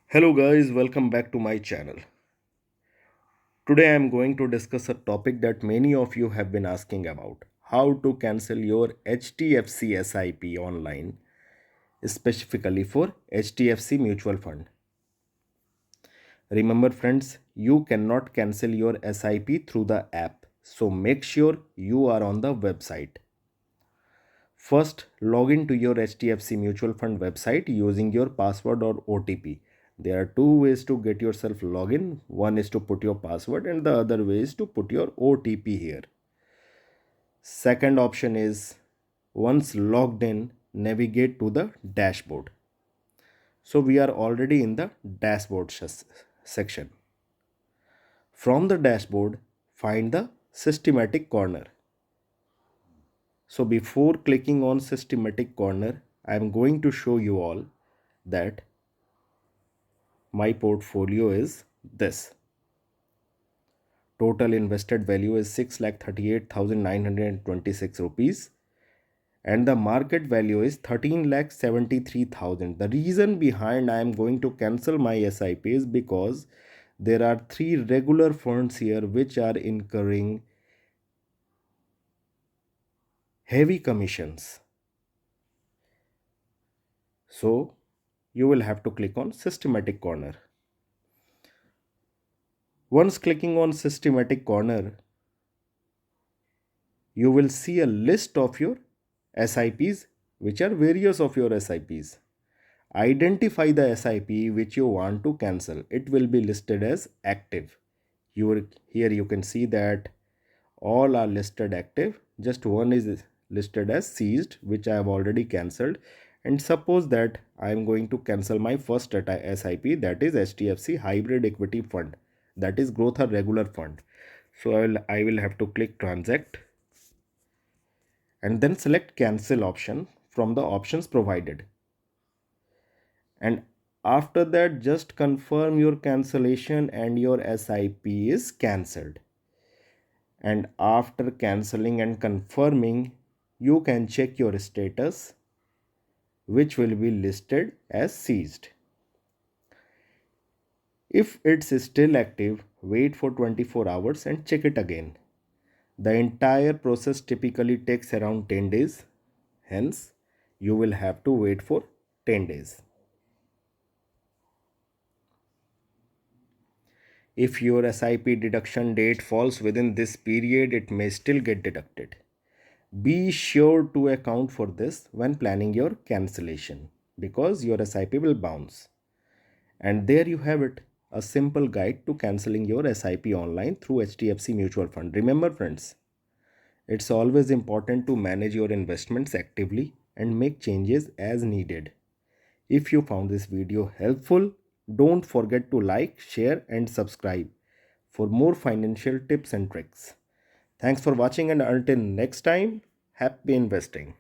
Hello guys, welcome back to my channel. Today I am going to discuss a topic that many of you have been asking about. How to cancel your HDFC SIP online, specifically for HDFC mutual fund. Remember friends, you cannot cancel your SIP through the app. So make sure you are on the website. First, log in to your HDFC mutual fund website using your password or OTP. There are two ways to get yourself login. One is to put your password and the other way is to put your OTP here. Second option is once logged in, navigate to the dashboard. So we are already in the dashboard section. From the dashboard, find the systematic corner. So before clicking on systematic corner, I am going to show you all that my portfolio is this. Total invested value is 6,38,926 rupees and the market value is 13,73,000. The reason behind I am going to cancel my SIP is because there are three regular funds here which are incurring heavy commissions. So you will have to click on systematic corner. Once clicking on systematic corner, you will see a list of your SIPs, which are various of your SIPs. Identify the SIP which you want to cancel. It will be listed as active. Here you can see that all are listed active. Just one is listed as seized, which I have already cancelled. And suppose that I am going to cancel my first SIP, that is HDFC Hybrid Equity Fund, that is growth or regular fund. So I will have to click transact and then select cancel option from the options provided. And after that, just confirm your cancellation and your SIP is cancelled. And after cancelling and confirming, you can check your status, which will be listed as seized. If it's still active, wait for 24 hours and check it again. The entire process typically takes around 10 days. Hence, you will have to wait for 10 days. If your SIP deduction date falls within this period, it may still get deducted. Be sure to account for this when planning your cancellation because your SIP will bounce. And there you have it, a simple guide to cancelling your SIP online through HDFC Mutual Fund. Remember friends, it's always important to manage your investments actively and make changes as needed. If you found this video helpful, don't forget to like, share and subscribe for more financial tips and tricks. Thanks for watching and until next time, happy investing.